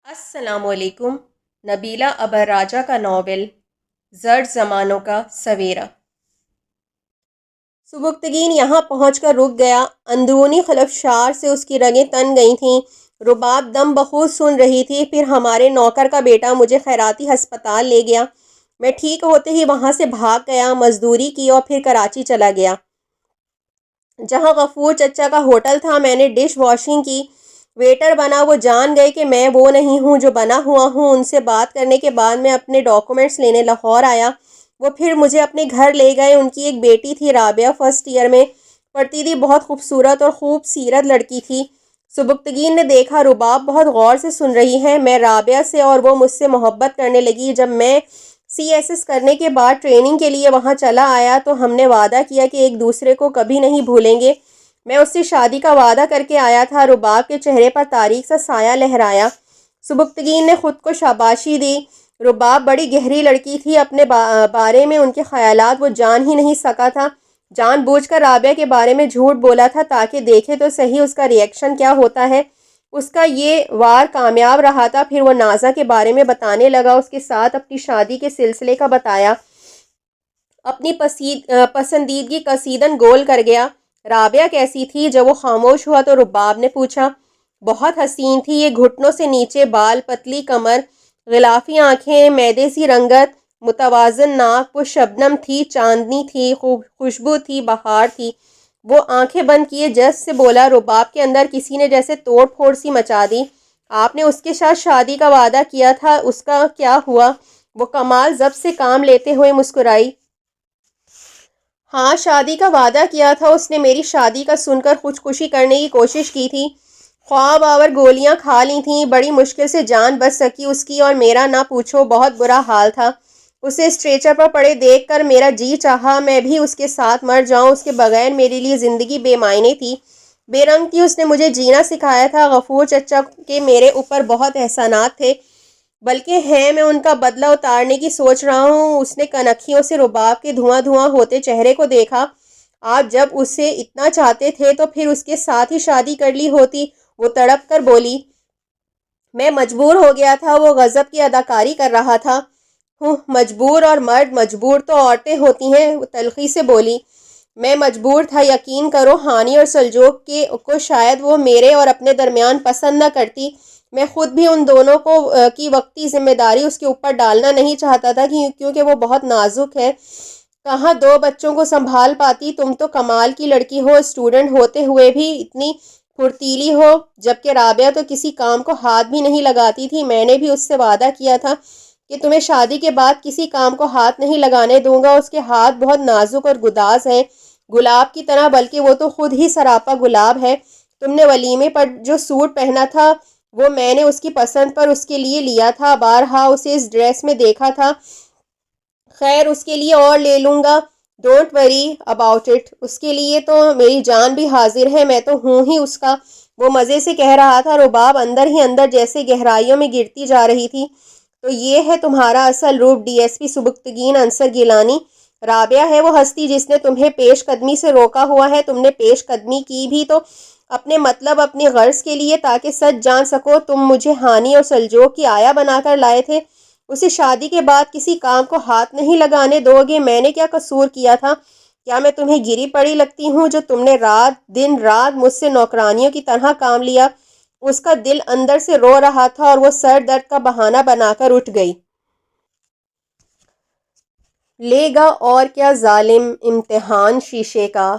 السلام علیکم۔ نبیلہ ابر راجہ کا ناول زرد زمانوں کا سویرا۔ سبکتگین یہاں پہنچ کر رک گیا۔ اندرونی خلفشار سے اس کی رگیں تن گئی تھیں۔ رباب دم بخود سن رہی تھی۔ پھر ہمارے نوکر کا بیٹا مجھے خیراتی ہسپتال لے گیا۔ میں ٹھیک ہوتے ہی وہاں سے بھاگ گیا، مزدوری کی اور پھر کراچی چلا گیا۔ جہاں غفور چچا کا ہوٹل تھا میں نے ڈش واشنگ کی۔ ویٹر بنا، وہ جان گئے کہ میں وہ نہیں ہوں جو بنا ہوا ہوں۔ ان سے بات کرنے کے بعد میں اپنے ڈاکومنٹس لینے لاہور آیا۔ وہ پھر مجھے اپنے گھر لے گئے۔ ان کی ایک بیٹی تھی رابعہ، فرسٹ ایئر میں پڑھتی تھی، بہت خوبصورت اور خوب سیرت لڑکی تھی۔ سبکتگین نے دیکھا رباب بہت غور سے سن رہی ہے۔ میں رابعہ سے اور وہ مجھ سے محبت کرنے لگی۔ جب میں CSS کرنے کے بعد ٹریننگ کے لیے وہاں چلا آیا تو ہم نے وعدہ کیا کہ ایک دوسرے کو کبھی نہیں بھولیں گے۔ میں اس سے شادی کا وعدہ کر کے آیا تھا۔ رباب کے چہرے پر تاریک سا سایہ لہرایا۔ سبکتگین نے خود کو شاباشی دی۔ رباب بڑی گہری لڑکی تھی، اپنے بارے میں ان کے خیالات وہ جان ہی نہیں سکا تھا۔ جان بوجھ کر رابعہ کے بارے میں جھوٹ بولا تھا تاکہ دیکھے تو صحیح اس کا ریئیکشن کیا ہوتا ہے۔ اس کا یہ وار کامیاب رہا تھا۔ پھر وہ نازا کے بارے میں بتانے لگا، اس کے ساتھ اپنی شادی کے سلسلے کا بتایا، اپنی پسندیدگی کشیدن گول کر گیا۔ رابعہ کیسی تھی؟ جب وہ خاموش ہوا تو رباب نے پوچھا۔ بہت حسین تھی، یہ گھٹنوں سے نیچے بال، پتلی کمر، غلافی آنکھیں، میدے سی رنگت، متوازن ناک، وہ شبنم تھی، چاندنی تھی، خوشبو تھی، بہار تھی۔ وہ آنکھیں بند کیے جس سے بولا۔ رباب کے اندر کسی نے جیسے توڑ پھوڑ سی مچا دی۔ آپ نے اس کے ساتھ شادی کا وعدہ کیا تھا، اس کا کیا ہوا؟ وہ کمال ضبط سے کام لیتے ہوئے مسکرائی۔ ہاں، شادی کا وعدہ کیا تھا۔ اس نے میری شادی کا سن کر خودکشی کرنے کی کوشش کی تھی۔ خواب آور گولیاں کھا لی تھیں، بڑی مشکل سے جان بچ سکی اس کی، اور میرا نہ پوچھو، بہت برا حال تھا۔ اسے اسٹریچر پر پڑے دیکھ کر میرا جی چاہا میں بھی اس کے ساتھ مر جاؤں۔ اس کے بغیر میرے لیے زندگی بے معنی تھی، بے رنگ تھی۔ اس نے مجھے جینا سکھایا تھا۔ غفور چچا کے میرے اوپر بہت احسانات تھے، بلکہ ہیں، میں ان کا بدلہ اتارنے کی سوچ رہا ہوں۔ اس نے کنکھیوں سے رباب کے دھواں دھواں ہوتے چہرے کو دیکھا۔ آپ جب اسے اتنا چاہتے تھے تو پھر اس کے ساتھ ہی شادی کر لی ہوتی، وہ تڑپ کر بولی۔ میں مجبور ہو گیا تھا، وہ غضب کی اداکاری کر رہا تھا۔ مجبور اور مرد مجبور تو عورتیں ہوتی ہیں، وہ تلخی سے بولی۔ میں مجبور تھا، یقین کرو، ہانی اور سلجوق کو شاید وہ میرے اور اپنے درمیان پسند نہ کرتی۔ میں خود بھی ان دونوں کی وقتی ذمہ داری اس کے اوپر ڈالنا نہیں چاہتا تھا کیونکہ وہ بہت نازک ہے، کہاں 2 بچوں کو سنبھال پاتی۔ تم تو کمال کی لڑکی ہو، اسٹوڈنٹ ہوتے ہوئے بھی اتنی پھرتیلی ہو، جبکہ رابعہ تو کسی کام کو ہاتھ بھی نہیں لگاتی تھی۔ میں نے بھی اس سے وعدہ کیا تھا کہ تمہیں شادی کے بعد کسی کام کو ہاتھ نہیں لگانے دوں گا۔ اس کے ہاتھ بہت نازک اور گداز ہیں، گلاب کی طرح، بلکہ وہ تو خود ہی سراپا گلاب ہے۔ تم نے ولیمے پر جو سوٹ پہنا تھا وہ میں نے اس کی پسند پر اس کے لیے لیا تھا، بارہا اسے اس ڈریس میں دیکھا تھا۔ خیر، اس کے لیے اور لے لوں گا، ڈونٹ وری اباؤٹ اٹ۔ اس کے لیے تو میری جان بھی حاضر ہے، میں تو ہوں ہی اس کا، وہ مزے سے کہہ رہا تھا۔ رباب اندر ہی اندر جیسے گہرائیوں میں گرتی جا رہی تھی۔ تو یہ ہے تمہارا اصل روپ، DSP سبکتگین انصر گیلانی۔ رابعہ ہے وہ ہستی جس نے تمہیں پیش قدمی سے روکا ہوا ہے۔ تم نے پیش قدمی کی بھی تو اپنے مطلب، اپنی غرض کے لیے، تاکہ سچ جان سکو۔ تم مجھے ہانی اور سلجوق کی آیا بنا کر لائے تھے۔ اسے شادی کے بعد کسی کام کو ہاتھ نہیں لگانے دو گے۔ میں نے کیا قصور کیا تھا؟ کیا میں تمہیں گری پڑی لگتی ہوں جو تم نے دن رات مجھ سے نوکرانیوں کی طرح کام لیا؟ اس کا دل اندر سے رو رہا تھا اور وہ سر درد کا بہانہ بنا کر اٹھ گئی۔ لے گا اور کیا ظالم امتحان شیشے کا،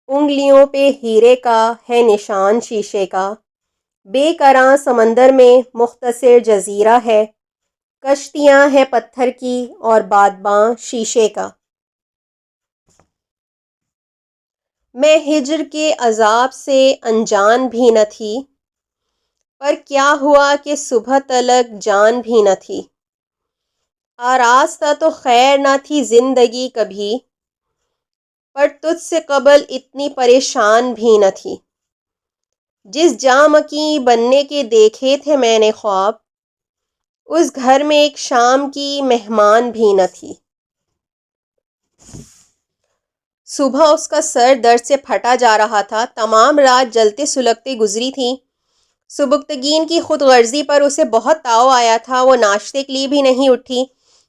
انگلیوں پہ ہیرے کا ہے نشان شیشے کا۔ بے کراں سمندر میں مختصر جزیرہ ہے، کشتیاں ہیں پتھر کی اور بادباں شیشے کا۔ میں ہجر کے عذاب سے انجان بھی نہ تھی، پر کیا ہوا کہ صبح تلک جان بھی نہ تھی۔ آراستہ تو خیر نہ تھی زندگی کبھی، پر تجھ سے قبل اتنی پریشان بھی نہ تھی۔ جس جام کی بننے کے دیکھے تھے میں نے خواب، اس گھر میں ایک شام کی مہمان بھی نہ تھی۔ صبح اس کا سر درد سے پھٹا جا رہا تھا، تمام رات جلتے سلگتے گزری تھی۔ سبکتگین کی خود غرضی پر اسے بہت تاؤ آیا تھا۔ وہ ناشتے کے لیے بھی نہیں اٹھی،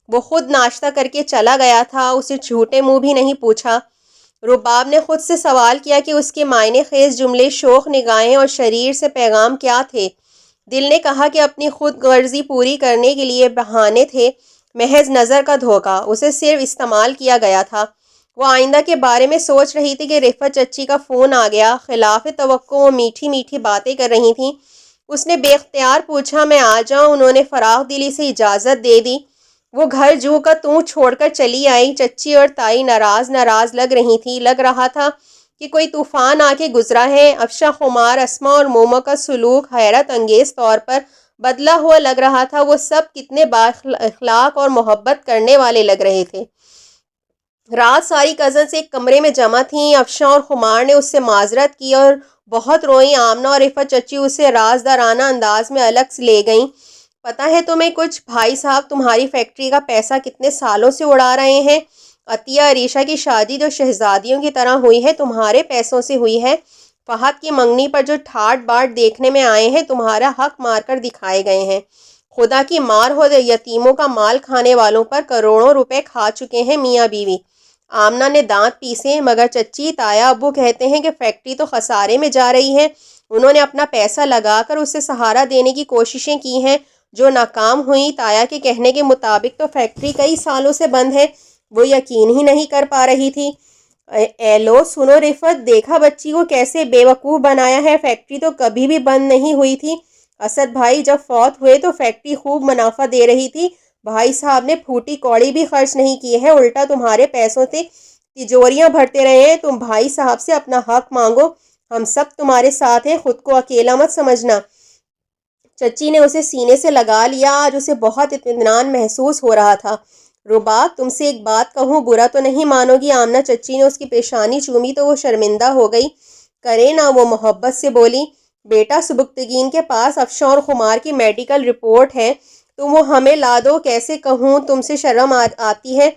وہ خود ناشتہ کر کے چلا گیا تھا، اسے جھوٹے منہ بھی نہیں پوچھا۔ رباب نے خود سے سوال کیا کہ اس کے معنی خیز جملے، شوخ نگاہیں اور شریر سے پیغام کیا تھے؟ دل نے کہا کہ اپنی خود غرضی پوری کرنے کے لیے بہانے تھے، محض نظر کا دھوکہ، اسے صرف استعمال کیا گیا تھا۔ وہ آئندہ کے بارے میں سوچ رہی تھی کہ رفعت چچی کا فون آ گیا۔ خلاف توقع وہ میٹھی میٹھی باتیں کر رہی تھیں۔ اس نے بے اختیار پوچھا، میں آ جاؤں؟ انہوں نے فراخ دلی سے اجازت دے دی۔ وہ گھر جو کا توں چھوڑ کر چلی آئی۔ چچی اور تائی ناراض ناراض لگ رہی تھی، لگ رہا تھا کہ کوئی طوفان آ کے گزرا ہے۔ افشاں، خمار، اسما اور مومو کا سلوک حیرت انگیز طور پر بدلا ہوا لگ رہا تھا۔ وہ سب کتنے با اخلاق اور محبت کرنے والے لگ رہے تھے۔ رات ساری کزنس ایک کمرے میں جمع تھیں۔ افشاں اور خمار نے اس سے معذرت کی اور بہت روئیں۔ آمنہ اور رفعت چچی اسے رازدارانہ انداز میں الگ سے لے گئیں۔ پتہ ہے تمہیں کچھ؟ بھائی صاحب تمہاری فیکٹری کا پیسہ کتنے سالوں سے اڑا رہے ہیں۔ عطیہ عریشہ کی شادی جو شہزادیوں کی طرح ہوئی ہے تمہارے پیسوں سے ہوئی ہے۔ فہد کی منگنی پر جو ٹھاٹ باٹ دیکھنے میں آئے ہیں تمہارا حق مار کر دکھائے گئے ہیں۔ خدا کی مار ہو، یتیموں کا مال کھانے والوں پر کروڑوں روپے کھا چکے ہیں میاں بیوی۔ آمنہ نے دانت پیسے، مگر چچی، تایا ابو کہتے ہیں کہ فیکٹری تو خسارے میں جا رہی ہے۔ انہوں نے اپنا پیسہ لگا کر اسے سہارا دینے کی کوششیں کی ہیں جو ناکام ہوئیں۔ تایا کے کہنے کے مطابق تو فیکٹری کئی سالوں سے بند ہے۔ وہ یقین ہی نہیں کر پا رہی تھی۔ اے لو سنو رفعت، دیکھا بچی کو کیسے بے وقوف بنایا ہے۔ فیکٹری تو کبھی بھی بند نہیں ہوئی تھی۔ اسد بھائی جب فوت ہوئے تو فیکٹری خوب منافع دے رہی تھی۔ بھائی صاحب نے پھوٹی کوڑی بھی خرچ نہیں کی ہے، الٹا تمہارے پیسوں سے تجوریاں بھرتے رہے ہیں۔ تم بھائی صاحب سے اپنا حق مانگو، ہم سب تمہارے ساتھ ہیں، خود کو اکیلا مت سمجھنا۔ چچی نے اسے سینے سے لگا لیا۔ آج اسے بہت اطمینان محسوس ہو رہا تھا۔ رباب تم سے ایک بات کہوں، برا تو نہیں مانو گی؟ آمنہ چچی نے اس کی پیشانی چومی تو وہ شرمندہ ہو گئی۔ کرے نہ، وہ محبت سے بولی۔ بیٹا سبکتگین کے پاس افشاں اور خمار کی میڈیکل رپورٹ ہے، تم وہ ہمیں لا دو۔ کیسے کہوں، تم سے شرم آتی ہے؟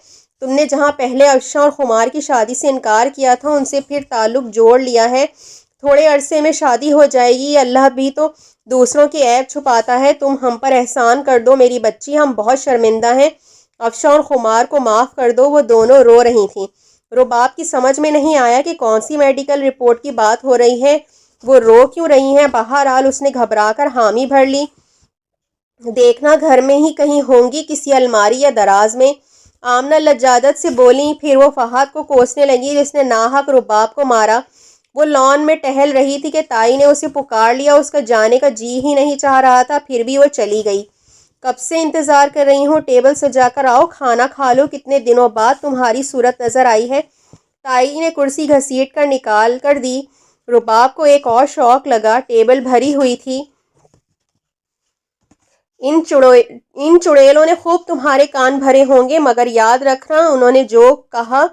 تم نے جہاں پہلے افشاں اور خمار کی شادی سے انکار کیا تھا ان سے پھر تعلق جوڑ لیا ہے۔ تھوڑے عرصے میں شادی ہو جائے گی۔ اللہ بھی تو دوسروں کے عیب چھپاتا ہے۔ تم ہم پر احسان کر دو میری بچی، ہم بہت شرمندہ ہیں۔ افشاں اور خمار کو معاف کر دو۔ وہ دونوں رو رہی تھیں۔ رباب کی سمجھ میں نہیں آیا کہ کون سی میڈیکل رپورٹ کی بات ہو رہی ہے، وہ رو کیوں رہی ہیں۔ بہرحال اس نے گھبرا کر حامی بھر لی۔ دیکھنا گھر میں ہی کہیں ہوں گی، کسی الماری یا دراز میں۔ آمنہ لجاجت سے بولیں۔ پھر وہ فہد کو کوسنے لگی جس نے ناحق رباب کو مارا۔ وہ لان میں ٹہل رہی تھی کہ تائی نے اسے پکار لیا۔ اس کا جانے کا جی ہی نہیں چاہ رہا تھا، پھر بھی وہ چلی گئی۔ کب سے انتظار کر رہی ہوں، ٹیبل سجا کر آؤ، کھانا کھا لو، کتنے دنوں بعد تمہاری صورت نظر آئی ہے۔ تائی نے کرسی گھسیٹ کر نکال کر دی۔ رباب کو ایک اور شوق لگا، ٹیبل بھری ہوئی تھی۔ ان چڑیلوں نے خوب تمہارے کان بھرے ہوں گے، مگر یاد رکھنا انہوں نے جو کہا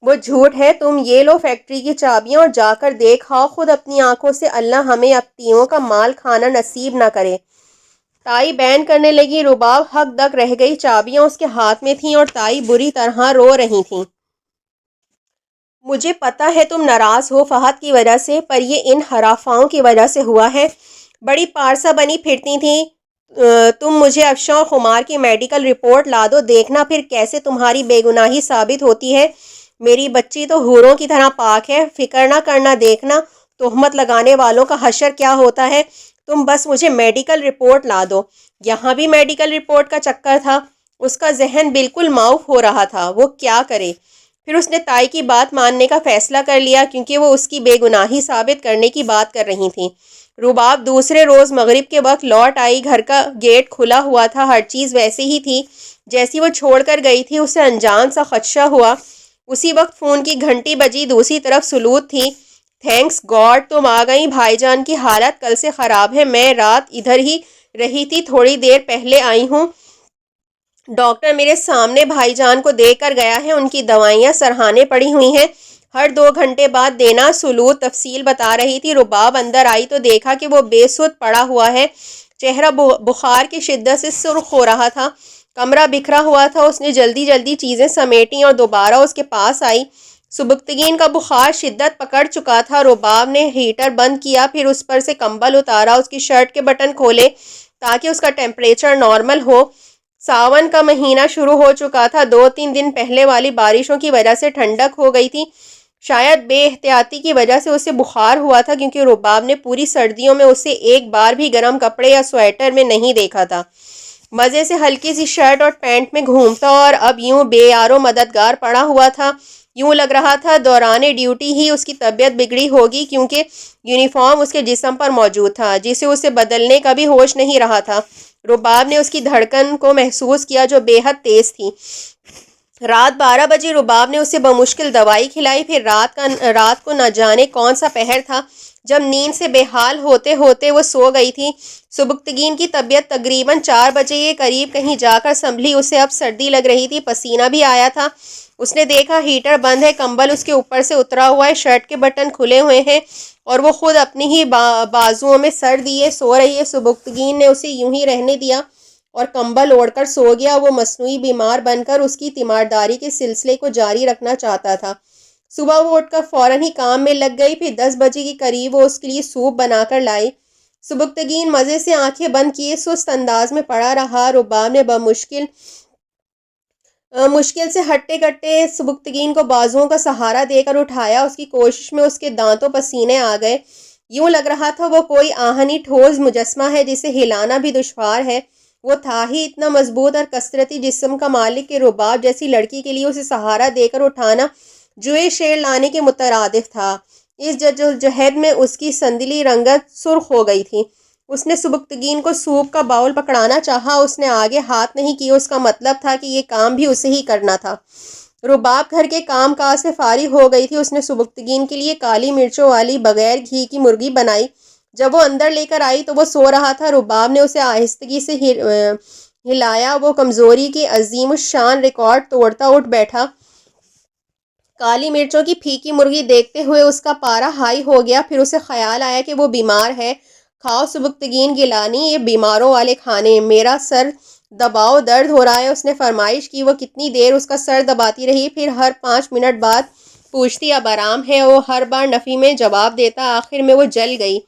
وہ جھوٹ ہے۔ تم یہ لو فیکٹری کی چابیاں اور جا کر دیکھ آؤ خود اپنی آنکھوں سے، اللہ ہمیں اپتیوں کا مال کھانا نصیب نہ کرے۔ تائی بین کرنے لگی۔ رباب ہک دک رہ گئی۔ چابیاں اس کے ہاتھ میں تھیں اور تائی بری طرح رو رہی تھیں۔ مجھے پتہ ہے تم ناراض ہو فہد کی وجہ سے، پر یہ ان ہرافاؤں کی وجہ سے ہوا ہے۔ بڑی پارسا بنی پھرتی تھیں۔ تم مجھے افشاں اور خمار کی میڈیکل رپورٹ لا دو، دیکھنا پھر کیسے تمہاری بے گناہی ثابت ہوتی ہے۔ میری بچی تو حوروں کی طرح پاک ہے، فکر نہ کرنا، دیکھنا تہمت لگانے والوں کا حشر کیا ہوتا ہے۔ تم بس مجھے میڈیکل رپورٹ لا دو۔ یہاں بھی میڈیکل رپورٹ کا چکر تھا۔ اس کا ذہن بالکل معاف ہو رہا تھا، وہ کیا کرے۔ پھر اس نے تائی کی بات ماننے کا فیصلہ کر لیا، کیونکہ وہ اس کی بے گناہی ثابت کرنے کی بات کر رہی تھیں۔ رباب دوسرے روز مغرب کے وقت لوٹ آئی۔ گھر کا گیٹ کھلا ہوا تھا، ہر چیز ویسے ہی تھی جیسی وہ چھوڑ کر گئی تھی۔ اسے انجان سا خدشہ ہوا۔ اسی وقت فون کی گھنٹی بجی۔ دوسری طرف سلوت تھی۔ تھینکس گاڈ تم آ گئیں، بھائی جان کی حالت کل سے خراب ہے، میں رات ادھر ہی رہی تھی، تھوڑی دیر پہلے آئی ہوں۔ ڈاکٹر میرے سامنے بھائی جان کو دے کر گیا ہے، ان کی دوائیاں سرہانے پڑی ہوئی ہیں، ہر 2 گھنٹے بعد دینا۔ سلوت تفصیل بتا رہی تھی۔ رباب اندر آئی تو دیکھا کہ وہ بے سدھ پڑا ہوا ہے، چہرہ بخار کی شدت سے سرخ ہو رہا تھا، کمرہ بکھرا ہوا تھا۔ اس نے جلدی جلدی چیزیں سمیٹیں اور دوبارہ اس کے پاس آئی۔ سبکتگین کا بخار شدت پکڑ چکا تھا۔ رباب نے ہیٹر بند کیا، پھر اس پر سے کمبل اتارا، اس کی شرٹ کے بٹن کھولے تاکہ اس کا ٹیمپریچر نارمل ہو۔ ساون کا مہینہ شروع ہو چکا تھا۔ 2-3 دن پہلے والی بارشوں کی وجہ سے ٹھنڈک ہو گئی تھی۔ شاید بے احتیاطی کی وجہ سے اسے بخار ہوا تھا، کیونکہ رباب نے پوری سردیوں میں اسے ایک بار بھی گرم کپڑے یا سویٹر میں نہیں دیکھا تھا۔ مزے سے ہلکی سی شرٹ اور پینٹ میں گھومتا اور اب یوں بے یارو مددگار پڑا ہوا تھا۔ یوں لگ رہا تھا دوران ڈیوٹی ہی اس کی طبیعت بگڑی ہوگی، کیونکہ یونیفارم اس کے جسم پر موجود تھا جسے اسے بدلنے کا بھی ہوش نہیں رہا تھا۔ رباب نے اس کی دھڑکن کو محسوس کیا جو بے حد تیز تھی۔ رات 12 بجے رباب نے اسے بمشکل دوائی کھلائی۔ پھر رات کو نہ جانے کون سا پہر تھا جب نیند سے بے حال ہوتے ہوتے وہ سو گئی تھی۔ سبکتگین کی طبیعت تقریباً 4 بجے کے قریب کہیں جا کر سنبھلی۔ اسے اب سردی لگ رہی تھی، پسینہ بھی آیا تھا۔ اس نے دیکھا ہیٹر بند ہے، کمبل اس کے اوپر سے اترا ہوا ہے، شرٹ کے بٹن کھلے ہوئے ہیں اور وہ خود اپنی ہی بازوؤں میں سر دیے سو رہی ہے۔ سبکتگین نے اسے یوں ہی رہنے دیا اور کمبل اوڑھ کر سو گیا۔ وہ مصنوعی بیمار بن کر اس کی تیمارداری کے سلسلے کو جاری رکھنا چاہتا تھا۔ صبح وہ اٹھ کر فوراً ہی کام میں لگ گئی۔ پھر 10 بجے کے قریب وہ اس کے لیے سوپ بنا کر لائی۔ سبکتگین مزے سے آنکھیں بند کیے سست انداز میں پڑا رہا۔ رباب نے مشکل سے ہٹتے کٹے سبکتگین کو بازوؤں کا سہارا دے کر اٹھایا۔ اس کی کوشش میں اس کے دانتوں پسینے آ گئے۔ یوں لگ رہا تھا وہ کوئی آہنی ٹھوس مجسمہ ہے جسے ہلانا بھی دشوار ہے۔ وہ تھا ہی اتنا مضبوط اور کثرتی جسم کا مالک کہ رباب جیسی لڑکی کے لیے اسے سہارا دے کر اٹھانا جوئے شیر لانے کے مترادف تھا۔ اس جدوجہد میں اس کی سندلی رنگت سرخ ہو گئی تھی۔ اس نے سبکتگین کو سوپ کا باؤل پکڑانا چاہا، اس نے آگے ہاتھ نہیں کیے۔ اس کا مطلب تھا کہ یہ کام بھی اسے ہی کرنا تھا۔ رباب گھر کے کام کاج سے فارغ ہو گئی تھی۔ اس نے سبکتگین کے لیے کالی مرچوں والی بغیر گھی کی مرغی بنائی۔ جب وہ اندر لے کر آئی تو وہ سو رہا تھا۔ رباب نے اسے آہستگی سے ہلایا۔ وہ کمزوری کی عظیم الشان ریکارڈ توڑتا اٹھ بیٹھا۔ کالی مرچوں کی پھیکی مرغی دیکھتے ہوئے اس کا پارا ہائی ہو گیا۔ پھر اسے خیال آیا کہ وہ بیمار ہے۔ کھاؤ سبکتگین گیلانی، یہ بیماروں والے کھانے۔ میرا سر دباؤ، درد ہو رہا ہے، اس نے فرمائش کی۔ وہ کتنی دیر اس کا سر دباتی رہی، پھر ہر 5 منٹ بعد پوچھتی اب آرام ہے۔ وہ ہر بار نفی میں جواب دیتا۔ آخر میں وہ جل گئی۔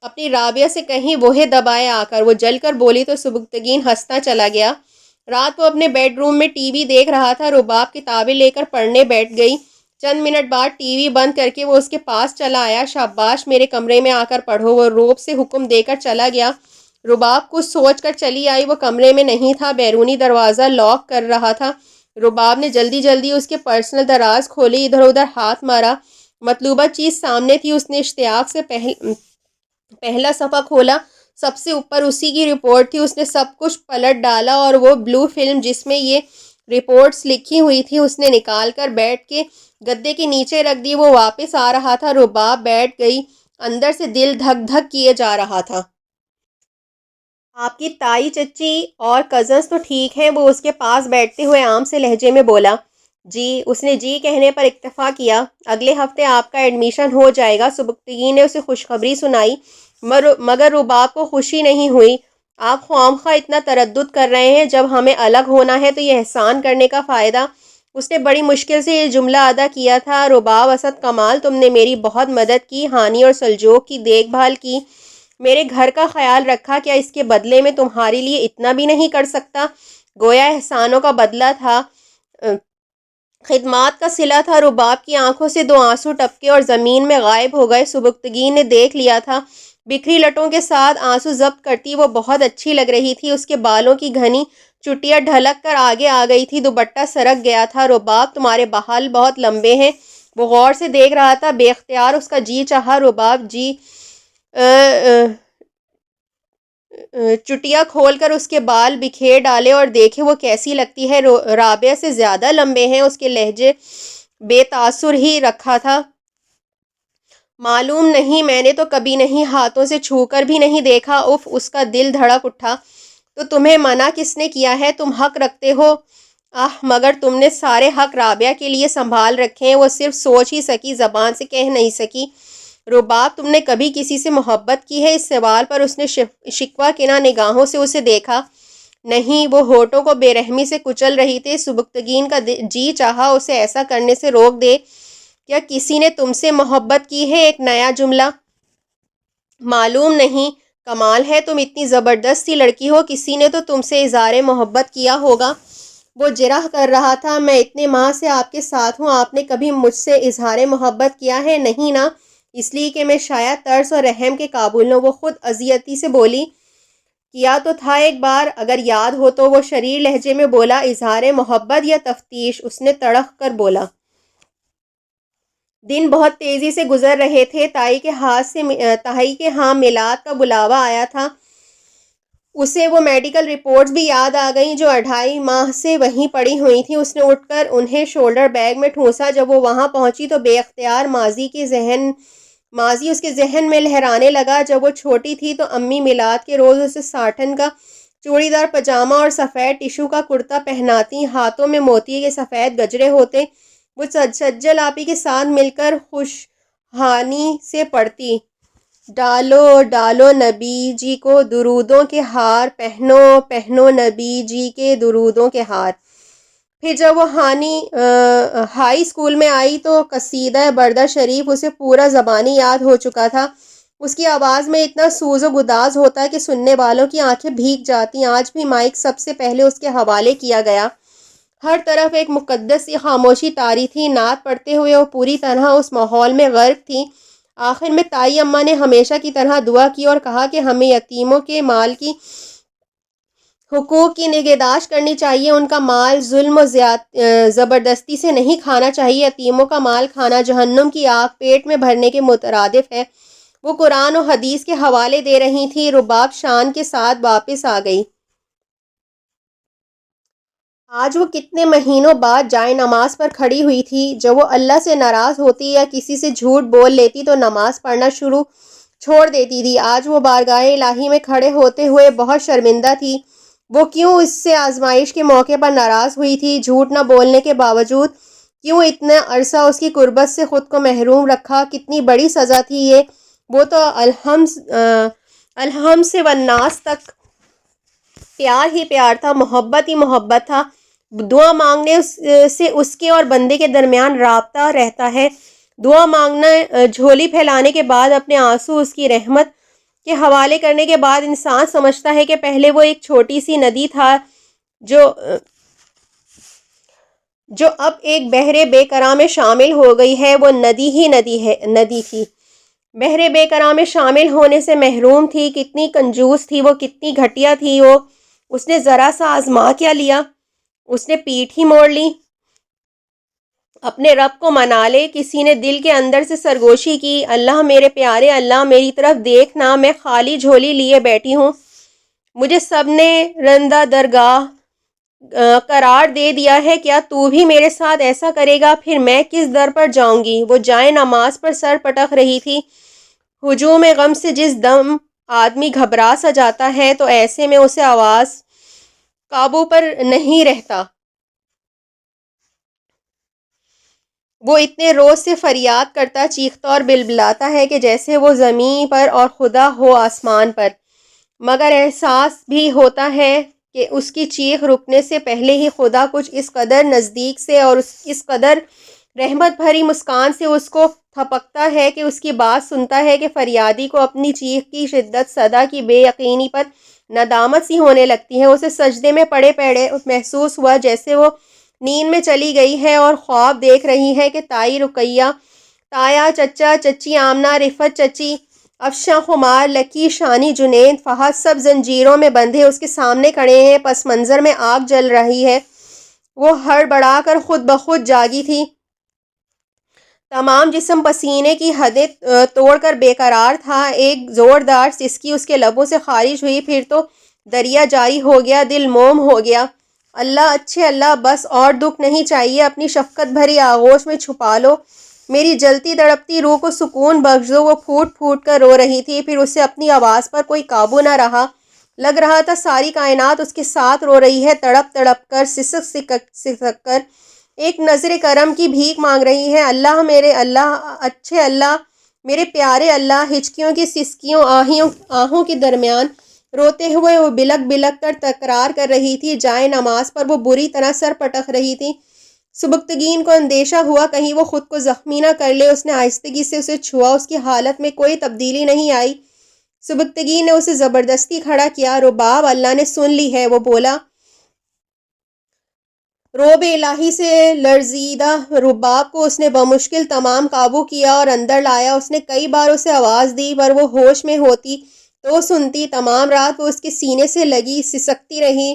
اپنی رابعہ سے کہیں وہ دبائے آ کر وہ جل کر بولی تو سبکتگین ہنستا چلا گیا۔ رات وہ اپنے بیڈ روم میں ٹی وی دیکھ رہا تھا۔ رباب کتابیں لے کر پڑھنے بیٹھ گئی۔ چند منٹ بعد ٹی وی بند کر کے وہ اس کے پاس چلا آیا۔ شاباش، میرے کمرے میں آ کر پڑھو، وہ روب سے حکم دے کر چلا گیا۔ رباب کچھ سوچ کر چلی آئی۔ وہ کمرے میں نہیں تھا، بیرونی دروازہ لاک کر رہا تھا۔ رباب نے جلدی جلدی اس کے پرسنل دراز کھولے، ادھر ادھر ہاتھ مارا۔ مطلوبہ چیز سامنے تھی۔ اس نے اشتیاق سے پہلا صفحہ کھولا۔ سب سے اوپر اسی کی رپورٹ تھی۔ اس نے سب کچھ پلٹ ڈالا اور وہ بلو فلم جس میں یہ رپورٹس لکھی ہوئی تھی اس نے نکال کر بیٹھ کے گدے کے نیچے رکھ دی۔ وہ واپس آ رہا تھا۔ رباب بیٹھ گئی، اندر سے دل دھک دھک کیے جا رہا تھا۔ آپ کی تائی چچی اور کزنس تو ٹھیک ہیں؟ وہ اس کے پاس بیٹھتے ہوئے عام سے لہجے میں بولا۔ جی، اس نے جی کہنے پر اکتفا کیا۔ اگلے ہفتے آپ کا ایڈمیشن ہو جائے گا۔ سبکتگین نے اسے خوشخبری سنائی، مگر رباب کو خوشی نہیں ہوئی۔ آپ خواہ اتنا تردد کر رہے ہیں، جب ہمیں الگ ہونا ہے تو یہ احسان کرنے کا فائدہ۔ اس نے بڑی مشکل سے یہ جملہ ادا کیا تھا۔ رباب اسد کمال، تم نے میری بہت مدد کی، ہانی اور سلجوق کی دیکھ بھال کی، میرے گھر کا خیال رکھا، کیا اس کے بدلے میں تمہارے لیے اتنا بھی نہیں کر سکتا؟ گویا احسانوں کا بدلہ تھا، خدمات کا صلہ تھا۔ رباب کی آنکھوں سے 2 آنسو ٹپکے اور زمین میں غائب ہو گئے۔ سبکتگین نے دیکھ لیا تھا، بکھری لٹوں کے ساتھ آنسو ضبط کرتی وہ بہت اچھی لگ رہی تھی۔ اس کے بالوں کی گھنی چٹیاں ڈھلک کر آگے آ گئی تھی، دوپٹہ سرک گیا تھا۔ رباب، تمہارے بال بہت لمبے ہیں۔ وہ غور سے دیکھ رہا تھا، بے اختیار اس کا جی چاہا رباب چٹیا کھول کر اس کے بال بکھیر ڈالے اور دیکھے وہ کیسی لگتی ہے۔ رابعہ سے زیادہ لمبے ہیں۔ اس کے لہجے بے تاثر ہی رکھا تھا۔ معلوم نہیں، میں نے تو کبھی نہیں، ہاتھوں سے چھو کر بھی نہیں دیکھا۔ اف، اس کا دل دھڑک اٹھا۔ تو تمہیں منع کس نے کیا ہے؟ تم حق رکھتے ہو۔ مگر تم نے سارے حق رابعہ کے لیے سنبھال رکھے ہیں، وہ صرف سوچ ہی سکی، زبان سے کہہ نہیں سکی۔ رباب، تم نے کبھی کسی سے محبت کی ہے؟ اس سوال پر اس نے شکوہ کناں نگاہوں سے اسے دیکھا۔ نہیں، وہ ہونٹوں کو بے رحمی سے کچل رہی تھی۔ سبکتگین کا جی چاہا اسے ایسا کرنے سے روک دے، کیا کسی نے تم سے محبت کی ہے؟ ایک نیا جملہ۔ معلوم نہیں، کمال ہے، تم اتنی زبردست سی لڑکی ہو، کسی نے تو تم سے اظہار محبت کیا ہوگا۔ وہ جرح کر رہا تھا۔ میں اتنے ماہ سے آپ کے ساتھ ہوں، آپ نے کبھی مجھ سے اظہار محبت کیا ہے؟ نہیں نا؟ اس لیے کہ میں شاید ترس اور رحم کے قابل ہوں۔ وہ خود اذیتی سے بولی۔ کیا تو تھا ایک بار، اگر یاد ہو تو۔ وہ شریر لہجے میں بولا۔ اظہار محبت یا تفتیش؟ اس نے تڑخ کر بولا۔ دن بہت تیزی سے گزر رہے تھے۔ تائی کے ہاں میلاد کا بلاوا آیا تھا۔ اسے وہ میڈیکل رپورٹس بھی یاد آ گئیں جو 2.5 ماہ سے وہیں پڑی ہوئی تھیں۔ اس نے اٹھ کر انہیں شولڈر بیگ میں ٹھونسا۔ جب وہ وہاں پہنچی تو بے اختیار ماضی اس کے ذہن میں لہرانے لگا۔ جب وہ چھوٹی تھی تو امی میلاد کے روز اسے ساٹن کا چوڑی دار پاجامہ اور سفید ٹشو کا کرتا پہناتی۔ ہاتھوں میں موتی کے سفید گجرے ہوتے۔ وہ سجل آپی کے ساتھ مل کر خوشحانی سے پڑھتی۔ ڈالو ڈالو نبی جی کو درودوں کے ہار، پہنو پہنو نبی جی کے درودوں کے ہار۔ پھر جب وہ ہائی اسکول میں آئی تو قصیدہ بردہ شریف اسے پورا زبانی یاد ہو چکا تھا۔ اس کی آواز میں اتنا سوز و گداز ہوتا کہ سننے والوں کی آنکھیں بھیگ جاتی۔ آج بھی مائک سب سے پہلے اس کے حوالے کیا گیا۔ ہر طرف ایک مقدس سی خاموشی طاری تھی۔ نعت پڑھتے ہوئے وہ پوری طرح اس ماحول میں غرق تھی۔ آخر میں تائی اماں نے ہمیشہ کی طرح دعا کی اور کہا کہ ہمیں یتیموں کے مال کی حقوق کی نگہداشت کرنی چاہیے۔ ان کا مال ظلم و زبردستی سے نہیں کھانا چاہیے۔ یتیموں کا مال کھانا جہنم کی آگ پیٹ میں بھرنے کے مترادف ہے۔ وہ قرآن و حدیث کے حوالے دے رہی تھی۔ رباب شان کے ساتھ واپس آ گئی۔ آج وہ کتنے مہینوں بعد جائے نماز پر کھڑی ہوئی تھی۔ جب وہ اللہ سے ناراض ہوتی یا کسی سے جھوٹ بول لیتی تو نماز پڑھنا چھوڑ دیتی تھی۔ آج وہ بارگاہ الہی میں کھڑے ہوتے ہوئے بہت شرمندہ تھی۔ وہ کیوں اس سے آزمائش کے موقع پر ناراض ہوئی تھی؟ جھوٹ نہ بولنے کے باوجود کیوں اتنا عرصہ اس کی قربت سے خود کو محروم رکھا؟ کتنی بڑی سزا تھی یہ! وہ تو الحم سے والناس تک پیار ہی پیار تھا، محبت ہی محبت تھا۔ دعا مانگنے سے اس کے اور بندے کے درمیان رابطہ رہتا ہے۔ دعا مانگنا، جھولی پھیلانے کے بعد اپنے آنسو اس کی رحمت کے حوالے کرنے کے بعد انسان سمجھتا ہے کہ پہلے وہ ایک چھوٹی سی ندی تھا جو اب ایک بحر بے قرار میں شامل ہو گئی ہے۔ وہ ندی ہی ندی تھی، بحر بے قرار میں شامل ہونے سے محروم تھی۔ کتنی کنجوس تھی وہ، کتنی گھٹیا تھی وہ! اس نے ذرا سا آزما کیا لیا؟ اس نے پیٹھ ہی موڑ لی۔ اپنے رب کو منا لے۔ کسی نے دل کے اندر سے سرگوشی کی، اللہ میرے پیارے اللہ، میری طرف دیکھ نا، میں خالی جھولی لیے بیٹھی ہوں۔ مجھے سب نے رندہ درگاہ قرار دے دیا ہے، کیا تو بھی میرے ساتھ ایسا کرے گا؟ پھر میں کس در پر جاؤں گی؟ وہ جائے نماز پر سر پٹک رہی تھی۔ ہجوم غم سے جس دم آدمی گھبرا سا جاتا ہے تو ایسے میں اسے آواز قابو پر نہیں رہتا۔ وہ اتنے روز سے فریاد کرتا، چیختا اور بلبلاتا ہے کہ جیسے وہ زمین پر اور خدا ہو آسمان پر، مگر احساس بھی ہوتا ہے کہ اس کی چیخ رکنے سے پہلے ہی خدا کچھ اس قدر نزدیک سے اور اس قدر رحمت بھری مسکان سے اس کو تھپکتا ہے کہ اس کی بات سنتا ہے کہ فریادی کو اپنی چیخ کی شدت، صدا کی بے یقینی پر ندامت سی ہونے لگتی ہے۔ اسے سجدے میں پڑے محسوس ہوا جیسے وہ نیند میں چلی گئی ہے اور خواب دیکھ رہی ہے کہ تائی رقیہ، تایا، چچا، چچی آمنہ، رفعت چچی، افشاں خمار، لکی، شانی، جنید، فہد سب زنجیروں میں بندھے اس کے سامنے کھڑے ہیں۔ پس منظر میں آگ جل رہی ہے۔ وہ ہڑبڑا کر خود بخود جاگی تھی۔ تمام جسم پسینے کی حدیں توڑ کر بے قرار تھا۔ ایک زوردار سسکی اس کے لبوں سے خارج ہوئی، پھر تو دریا جاری ہو گیا، دل موم ہو گیا۔ اللہ، اچھے اللہ، بس اور دکھ نہیں چاہیے، اپنی شفقت بھری آغوش میں چھپا لو، میری جلتی تڑپتی روح کو سکون بخش دو۔ وہ پھوٹ پھوٹ کر رو رہی تھی، پھر اسے اپنی آواز پر کوئی قابو نہ رہا۔ لگ رہا تھا ساری کائنات اس کے ساتھ رو رہی ہے، تڑپ تڑپ کر، سسک کر، ایک نظر کرم کی بھیک مانگ رہی ہے۔ اللہ، میرے اللہ، اچھے اللہ، میرے پیارے اللہ! ہچکیوں کی سسکیوں آہوں کے درمیان روتے ہوئے وہ بلک بلک کر تکرار کر رہی تھی۔ جائے نماز پر وہ بری طرح سر پٹک رہی تھی۔ سبکتگین کو اندیشہ ہوا کہیں وہ خود کو زخمی نہ کر لے۔ اس نے آہستگی سے اسے چھوا، اس کی حالت میں کوئی تبدیلی نہیں آئی۔ سبکتگین نے اسے زبردستی کھڑا کیا۔ رباب، اللہ نے سن لی ہے، وہ بولا۔ رعب الہی سے لرزیدہ رباب کو اس نے بمشکل تمام قابو کیا اور اندر لایا۔ اس نے کئی بار اسے آواز دی، پر وہ ہوش میں ہوتی تو سنتی۔ تمام رات وہ اس کے سینے سے لگی سسکتی رہی۔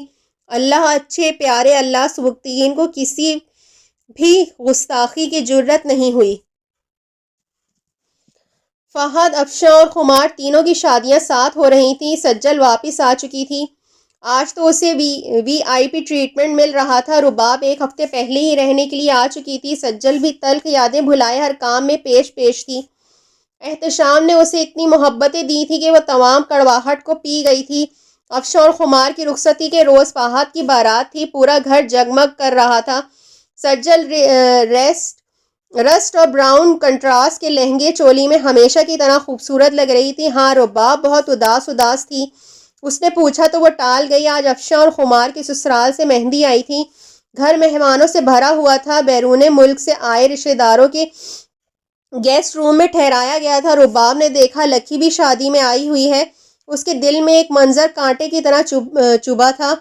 اللہ، اچھے پیارے اللہ! سبکتگین کو کسی بھی گستاخی کی جرأت نہیں ہوئی۔ فہد، افشاں اور خمار تینوں کی شادیاں ساتھ ہو رہی تھیں۔ سجل واپس آ چکی تھی۔ آج تو اسے وی آئی پی ٹریٹمنٹ مل رہا تھا۔ رباب ایک ہفتے پہلے ہی رہنے کے لیے آ چکی تھی۔ سجل بھی تلخ یادیں بھلائے ہر کام میں پیش تھی۔ احتشام نے اسے اتنی محبتیں دی تھی کہ وہ تمام کڑواہٹ کو پی گئی تھی۔ افشاں اور خمار کی رخصتی کے روز فہد کی بارات تھی۔ پورا گھر جگمگ کر رہا تھا۔ سجل رسٹ اور براؤن کنٹراسٹ کے لہنگے چولی میں ہمیشہ کی طرح خوبصورت لگ رہی تھی۔ ہاں، رباب بہت اداس تھی۔ اس نے پوچھا تو وہ ٹال گئی۔ آج افشاں اور خمار کے سسرال سے مہندی آئی تھی۔ گھر مہمانوں سے بھرا ہوا تھا۔ بیرون ملک سے آئے رشتہ داروں کے گیسٹ روم میں ٹھہرایا گیا تھا۔ رباب نے دیکھا لکی بھی شادی میں آئی ہوئی ہے۔ اس کے دل میں ایک منظر کانٹے کی طرح چبھا تھا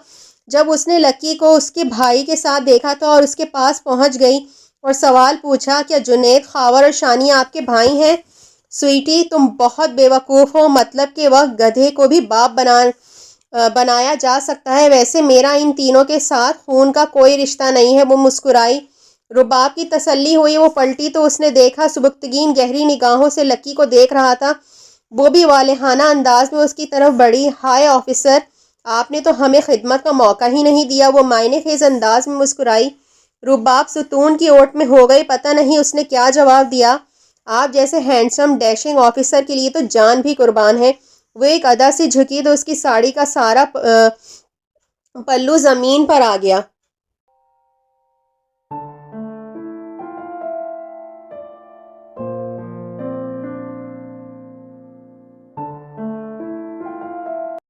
جب اس نے لکی کو اس کے بھائی کے ساتھ دیکھا تھا اور اس کے پاس پہنچ گئی اور سوال پوچھا، کیا جنید، خاور اور شانیہ آپ کے بھائی ہیں؟ سویٹی، تم بہت بے وقوف ہو۔ مطلب کہ وقت گدھے کو بھی باپ بنایا جا سکتا ہے۔ ویسے میرا ان تینوں کے ساتھ خون کا کوئی رشتہ نہیں ہے۔ وہ مسکرائی۔ رباب کی تسلی ہوئی۔ وہ پلٹی تو اس نے دیکھا سبکتگین گہری نگاہوں سے لکی کو دیکھ رہا تھا۔ وہ بھی والہانہ انداز میں اس کی طرف بڑھی۔ ہائے آفیسر، آپ نے تو ہمیں خدمت کا موقع ہی نہیں دیا۔ وہ معنی خیز انداز میں مسکرائی۔ رباب ستون کی اوٹ میں ہو گئی۔ پتہ نہیں اس نے کیا جواب دیا۔ آپ جیسے ہینڈسم ڈیشنگ آفیسر کے لیے تو جان بھی قربان ہے۔ وہ ایک ادا سے جھکی تو اس کی ساڑی کا سارا پلو زمین پر آ گیا۔